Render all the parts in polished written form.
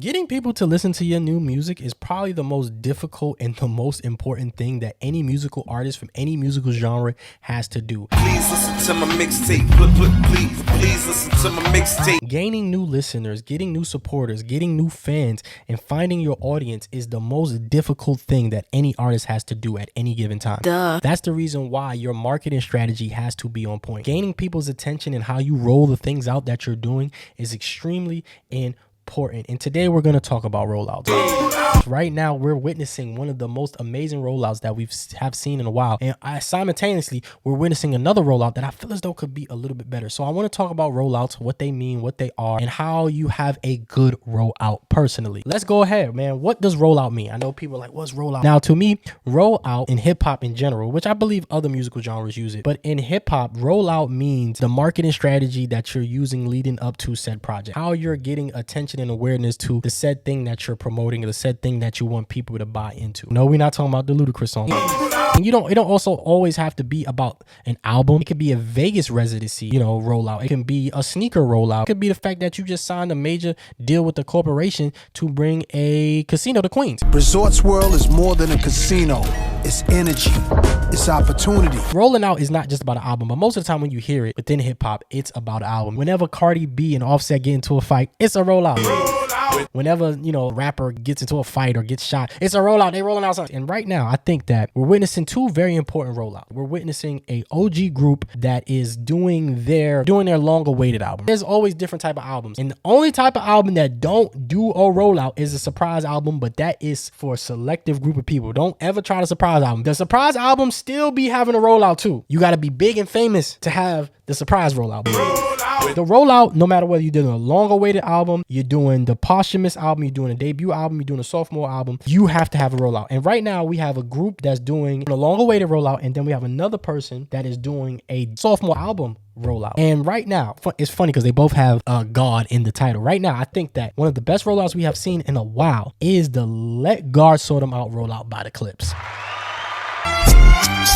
Getting people to listen to your new music is probably the most difficult and the most important thing that any musical artist from any musical genre has to do. Please listen to my mixtape. Please listen to my mixtape. Gaining new listeners, getting new supporters, getting new fans, and finding your audience is the most difficult thing that any artist has to do at any given time. Duh. That's the reason why your marketing strategy has to be on point. Gaining people's attention and how you roll the things out that you're doing is extremely important. And today we're going to talk about rollouts. Right now we're witnessing one of the most amazing rollouts that we have seen in a while, and simultaneously we're witnessing another rollout that I feel as though could be a little bit better. So I want to talk about rollouts, what they mean, what they are, and how you have a good rollout personally. Let's go ahead, man. What does rollout mean? I know people are like, what's rollout? Now to me, rollout in hip hop in general, which I believe other musical genres use it, but in hip hop, rollout means the marketing strategy that you're using leading up to said project, how you're getting attention and awareness to the said thing that you're promoting, or the said thing that you want people to buy into. No, we're not talking about the Ludacris song. And it don't also always have to be about an album. It could be a Vegas residency, rollout. It can be a sneaker rollout. It could be the fact that you just signed a major deal with the corporation to bring a casino to Queens. Resorts World is more than a casino. It's energy. It's opportunity. Rolling out is not just about an album, but most of the time when you hear it within hip hop, it's about an album. Whenever Cardi B and Offset get into a fight, it's a rollout. Whenever, a rapper gets into a fight or gets shot, it's a rollout. They rolling out something. And right now, I think that we're witnessing two very important rollouts. We're witnessing a OG group that is doing their long-awaited album. There's always different type of albums. And the only type of album that don't do a rollout is a surprise album, but that is for a selective group of people. Don't ever try the surprise album. The surprise album still be having a rollout too. You got to be big and famous to have the surprise rollout. The rollout, no matter whether you're doing a long-awaited album, you're doing the posthumous album, you're doing a debut album, you're doing a sophomore album, you have to have a rollout. And right now we have a group that's doing a long-awaited rollout, and then we have another person that is doing a sophomore album rollout. And right now, it's funny because they both have God in the title. Right now, I think that one of the best rollouts we have seen in a while is the Let God Sort Them Out rollout by the Clipse.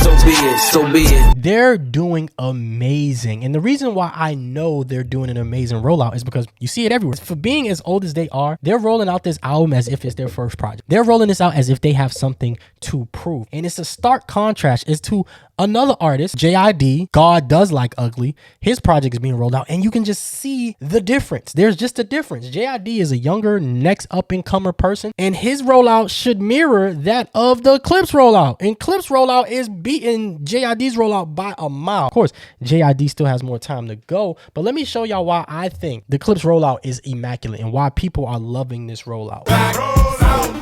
So be it. They're doing amazing. And the reason why I know they're doing an amazing rollout is because you see it everywhere. For being as old as they are, they're rolling out this album as if it's their first project. They're rolling this out as if they have something to prove. And it's a stark contrast is to another artist, JID, God Does Like Ugly. His project is being rolled out, and you can just see the difference. There's just a difference. JID is a younger, next up-and-comer person, and his rollout should mirror that of the Clipse rollout. And Clipse rollout is beating JID's rollout by a mile. Of course, JID still has more time to go, but let me show y'all why I think the Clipse rollout is immaculate and why people are loving this rollout.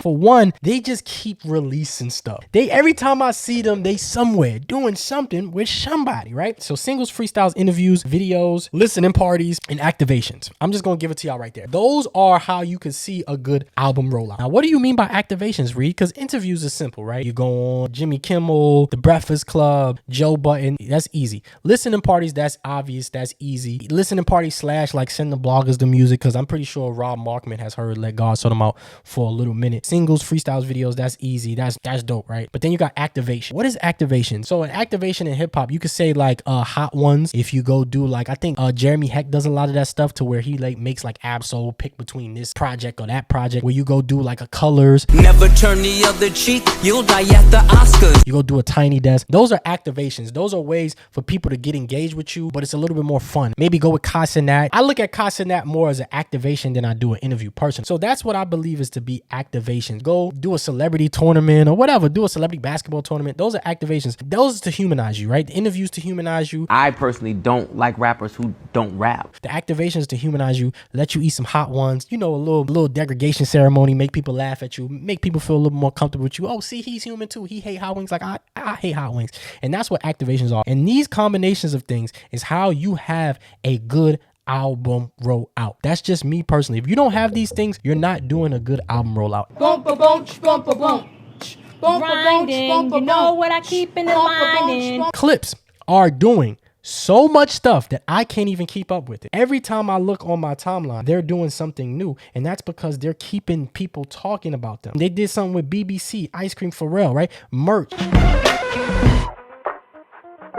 For one, they just keep releasing stuff. Every time I see them, they somewhere doing something with somebody, right? So singles, freestyles, interviews, videos, listening parties, and activations. I'm just going to give it to y'all right there. Those are how you can see a good album rollout. Now, what do you mean by activations, Reed? Because interviews is simple, right? You go on Jimmy Kimmel, The Breakfast Club, Joe Budden. That's easy. Listening parties, that's obvious. That's easy. Listening parties / like send the bloggers the music, because I'm pretty sure Rob Markman has heard Let God Sort Them Out for a little minute. Singles, freestyles, videos, that's easy. That's dope, right? But then you got activation. What is activation? So an activation in hip hop, you could say like Hot Ones. If you go do like, I think Jeremy Heck does a lot of that stuff to where he like makes like Absol pick between this project or that project, where you go do like a Colors. Never turn the other cheek, you'll die at the Oscars. You go do a Tiny Desk. Those are activations. Those are ways for people to get engaged with you, but it's a little bit more fun. Maybe go with Casanat. I look at Casanat more as an activation than I do an interview person. So that's what I believe is to be activations. Go do a celebrity tournament or whatever. Do a celebrity basketball tournament. Those are activations. Those are to humanize you, right? The interviews to humanize you. I personally don't like rappers who don't rap. The activations to humanize you, let you eat some Hot Ones, a little degradation ceremony, make people laugh at you, make people feel a little more comfortable with you. Oh, see, he's human too. He hate hot wings like I hate hot wings. And that's what activations are. And these combinations of things is how you have a good album rollout. That's just me personally. If you don't have these things, you're not doing a good album rollout. Grinding, you know what I keep in the lining. Clipse are doing so much stuff that I can't even keep up with it. Every time I look on my timeline, they're doing something new, and that's because they're keeping people talking about them. They did something with BBC, Ice Cream Pharrell, right? Merch.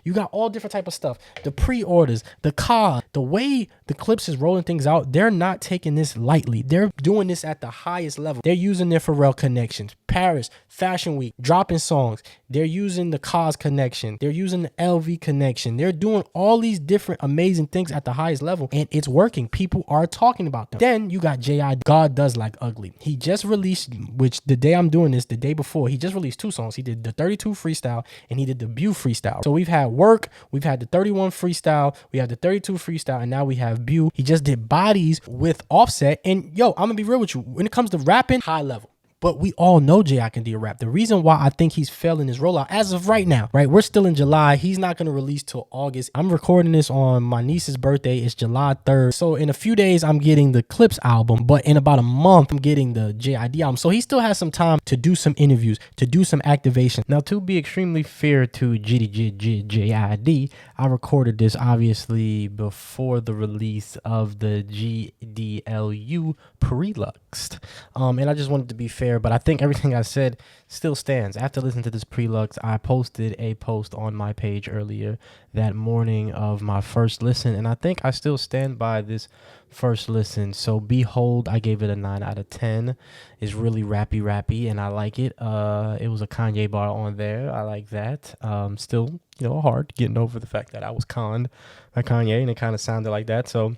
You got all different type of stuff. The pre-orders, the car, the way the Clipse is rolling things out, they're not taking this lightly. They're doing this at the highest level. They're using their Pharrell connections. Paris, Fashion Week, dropping songs. They're using the Cause connection. They're using the LV connection. They're doing all these different amazing things at the highest level, and it's working. People are talking about them. Then you got JID. God Does Like Ugly. He just released, which the day I'm doing this, the day before, he just released 2 songs. He did the 32 freestyle and he did the Bew freestyle. So we've had Work, we've had the 31 freestyle, we have the 32 freestyle, and now we have Bew. He just did Bodies with Offset. And yo, I'm gonna be real with you. When it comes to rapping, high level. But we all know J.I. can do a rap. The reason why I think he's failing his rollout as of right now, right? We're still in July. He's not going to release till August. I'm recording this on my niece's birthday. It's July 3rd. So in a few days, I'm getting the Clipse album. But in about a month, I'm getting the JID album. So he still has some time to do some interviews, to do some activation. Now, to be extremely fair to JID, I recorded this obviously before the release of the GDLU Preluxe. And I just wanted to be fair, but I think everything I said still stands. After listening to this Preluxe, I posted a post on my page earlier that morning of my first listen, and I think I still stand by this first listen. So Behold, I gave it a 9 out of 10. It's really rappy, and I like it. It was a Kanye bar on there. I like that. Still, hard getting over the fact that I was conned by Kanye, and it kind of sounded like that. So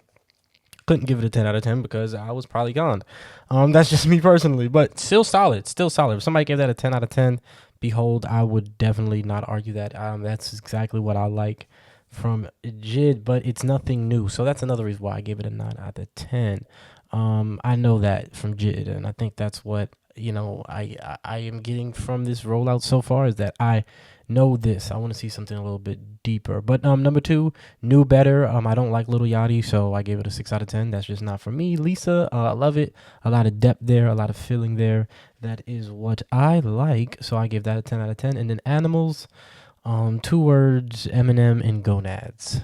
couldn't give it a 10 out of 10 because I was probably gone. That's just me personally, but still solid. If somebody gave that a 10 out of 10, Behold, I would definitely not argue that. That's exactly what I like from JID, but it's nothing new. So that's another reason why I gave it a 9 out of 10. I know that from JID, and I think that's what, I am getting from this rollout so far, is that I know this. I want to see something a little bit deeper. But number 2, Knew Better. I don't like Lil Yachty, so I gave it a 6 out of 10. That's just not for me. Lisa, I love it. A lot of depth there, a lot of feeling there. That is what I like, so I give that a 10 out of 10. And then Animals, 2 words, Eminem and Gonads.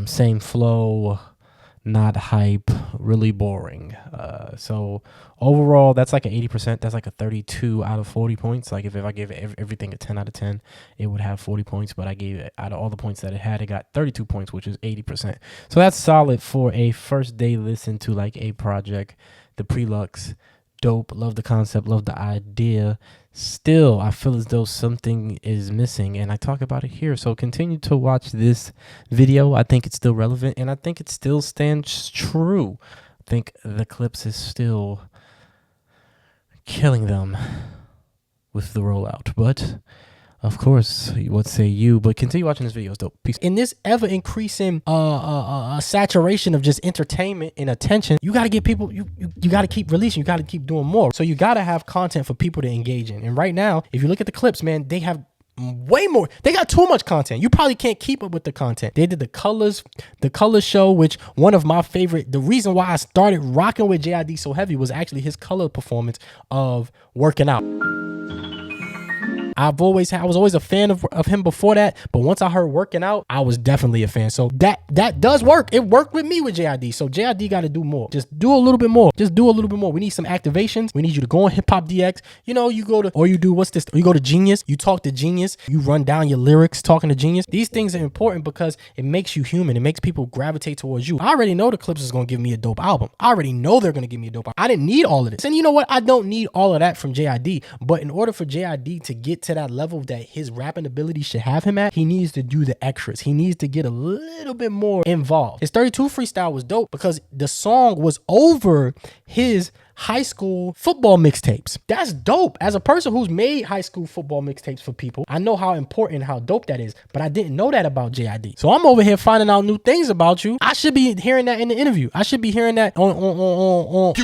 Same flow, not hype, really boring. So overall, that's like an 80%. That's like a 32 out of 40 points. Like if I gave everything a 10 out of 10, it would have 40 points. But I gave it, out of all the points that it had, it got 32 points, which is 80%. So that's solid for a first day listen to like a project. The Preluxe, dope. Love the concept, love the idea. Still, I feel as though something is missing, and I talk about it here. So continue to watch this video. I think it's still relevant, and I think it still stands true. I think the Clipse is still killing them with the rollout. But of course, what say you? But continue watching this video. It's dope. Peace. In this ever increasing saturation of just entertainment and attention, you got to get people, you got to keep releasing. You got to keep doing more. So you got to have content for people to engage in. And right now, if you look at the Clipse, man, they have way more. They got too much content. You probably can't keep up with the content. They did the colors show, which one of my favorite, the reason why I started rocking with JID so heavy was actually his color performance of Working Out. I was always a fan of him before that, but once I heard Working Out, I was definitely a fan. So that does work. It worked with me with JID. So JID got to do more. Just do a little bit more. We need some activations. We need you to go on Hip Hop DX. You go to, or you do, what's this? You go to Genius. You talk to Genius. You run down your lyrics talking to Genius. These things are important because it makes you human. It makes people gravitate towards you. I already know the Clipse is going to give me a dope album. I already know they're going to give me a dope album. I didn't need all of this. And you know what? I don't need all of that from JID. But in order for JID to get to that level that his rapping ability should have him at, he needs to do the extras. He needs to get a little bit more involved. His 32 freestyle was dope because the song was over his high school football mixtapes. That's dope. As a person who's made high school football mixtapes for people, I know how important and how dope that is, but I didn't know that about JID. So I'm over here finding out new things about you. I should be hearing that in the interview. I should be hearing that on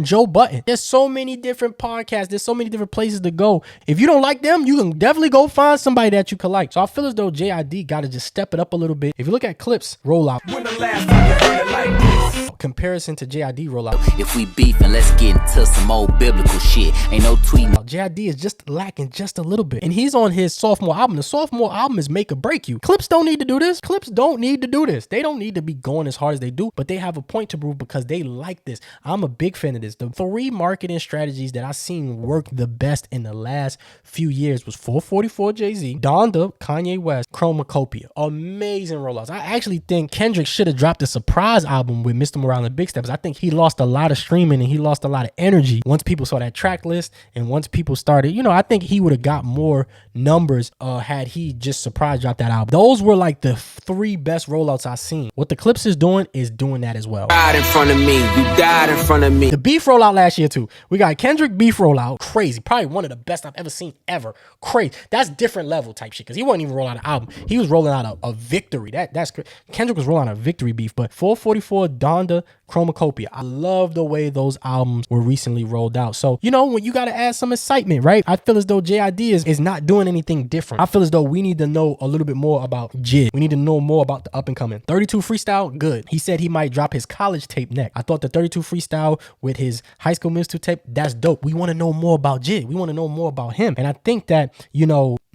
Joe Budden. There's so many different podcasts. There's so many different places to go. If you don't like them, you can definitely go find somebody that you could like. So I feel as though JID got to just step it up a little bit. If you look at Clipse Rollout. When the last time you heard it like this? comparison to JID rollout. If we beefing, let's get into some old biblical shit. Ain't no tweeting. JID is just lacking just a little bit. And he's on his sophomore album. The sophomore album is make or break you. Clipse don't need to do this. Clipse don't need to do this. They don't need to be going as hard as they do, but they have a point to prove because they like this. I'm a big fan of this. The 3 marketing strategies that I've seen work the best in the last few years was 444 Jay-Z, Donda, Kanye West, Chromacopia. Amazing rollouts. I actually think Kendrick should have dropped a surprise album with Mr. Morale and Big Steps. I think he lost a lot of streaming and he lost a lot of energy once people saw that track list and once people started, I think he would have got more numbers had he just surprise dropped that album. Those were like the 3 best rollouts I've seen. What the Clipse is doing that as well. Died in front of me. You died in front of me. The beef rollout last year too. We got Kendrick beef rollout. Crazy. Probably one of the best I've ever seen ever. Crazy. That's different level type shit because he wasn't even rolling out an album. He was rolling out a victory. That's Kendrick was rolling out a victory beef. But 444, Donda, Chromacopia. I love the way those albums were recently rolled out. So, when you got to add some excitement, right? I feel as though JID is not doing anything different. I feel as though we need to know a little bit more about JID. We need to know more about the up and coming. 32 Freestyle, good. He said he might drop his college tape next. I thought the 32 Freestyle with his High School Musical tape, that's dope. We want to know more about JID. We want to know more about him. And I think that,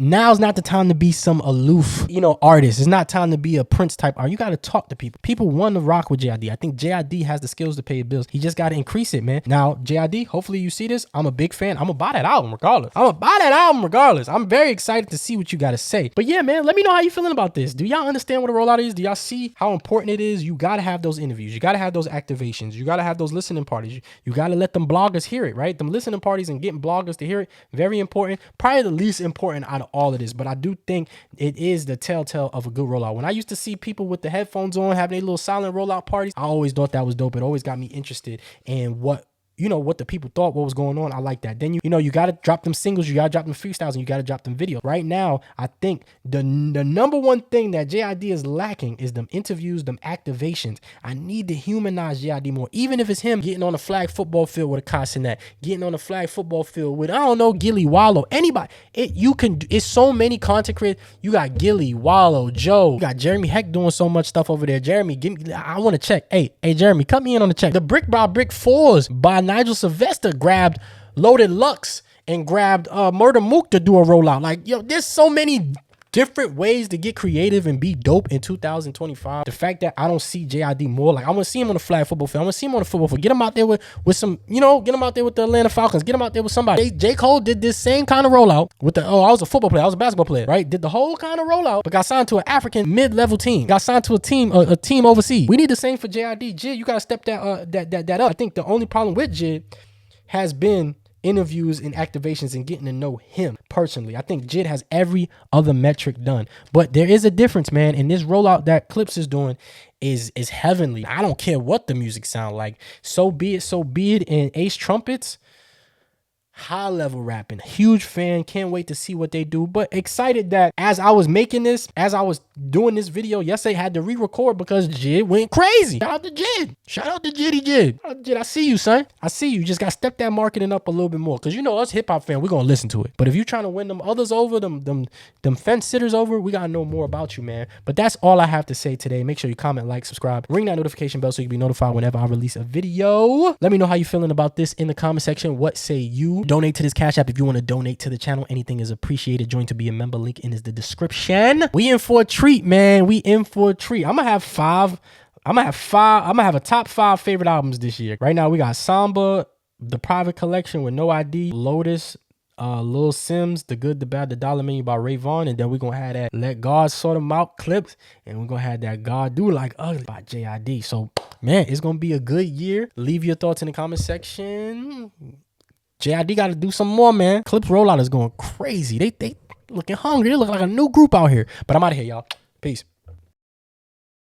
now's not the time to be some aloof, artist. It's not time to be a Prince type art. You got to talk to people. People want to rock with JID. I think JID has the skills to pay bills. He just got to increase it, man. Now, JID, hopefully you see this. I'm a big fan. I'm going to buy that album regardless. I'm very excited to see what you got to say. But yeah, man, let me know how you feeling about this. Do y'all understand what a rollout is? Do y'all see how important it is? You got to have those interviews. You got to have those activations. You got to have those listening parties. You got to let them bloggers hear it, right? Them listening parties and getting bloggers to hear it, very important. Probably the least important out of all of this, but I do think it is the telltale of a good rollout. When I used to see people with the headphones on having a little silent rollout parties, I always thought that was dope. It always got me interested in what the people thought, what was going on. I like that. Then you got to drop them singles, you got to drop them freestyles, and you got to drop them videos. Right now, I think the number one thing that JID is lacking is them interviews, them activations. I need to humanize JID more, even if it's him getting on a flag football field with a Cassinet, getting on a flag football field with, Gilly, Wallow, anybody. It's so many content creators. You got Gilly, Wallow, Joe. You got Jeremy Heck doing so much stuff over there. Jeremy, I want to check. Hey, Jeremy, cut me in on the check. The Brick by Brick 4s by Nigel Sylvester grabbed Loaded Lux and grabbed Murder Mook to do a rollout. Like, there's so many different ways to get creative and be dope in 2025. The fact that I don't see JID more, like I want to see him on the flag football field. I want to see him on the football field. Get him out there with some, get him out there with the Atlanta Falcons. Get him out there with somebody. J. Cole did this same kind of rollout with I was a football player. I was a basketball player, right? Did the whole kind of rollout, but got signed to an African mid-level team. Got signed to a team overseas. We need the same for JID. JID, you got to step that up. I think the only problem with JID has been interviews and activations and getting to know him personally. I think JID has every other metric done, but there is a difference, man. And this rollout that Clipse is doing is heavenly. I don't care what the music sound like. So be it. And Ace Trumpets, high level rapping. Huge fan. Can't wait to see what they do. But excited that as I was making this, as I was doing this video yesterday, I had to re-record because JID went crazy. Shout out to JID. Shout out to JID. Shout out to JID. I see you, son. I see you. Just got to step that marketing up a little bit more. Because us hip hop fans, we're going to listen to it. But if you're trying to win them others over, them fence sitters over, we got to know more about you, man. But that's all I have to say today. Make sure you comment, like, subscribe, ring that notification bell so you can be notified whenever I release a video. Let me know how you feeling about this in the comment section. What say you? Donate to this Cash App if you want to donate to the channel. Anything is appreciated. Join to be a member. Link in is the description. We in for a treat, man. We in for a treat. I'm gonna have a top 5 favorite albums this year. Right now we got Samba, The Private Collection with No ID, Lotus, Lil Sims, The Good, The Bad, The Dollar Menu by Ray Vaughn, and then we're gonna have that Let God Sort 'Em Out Clips, and we're gonna have that God Do Like Ugly by JID. So man, it's gonna be a good year. Leave your thoughts in the comment section. JID got to do some more, man. Clipse rollout is going crazy. They looking hungry. They look like a new group out here. But I'm out of here, y'all. Peace.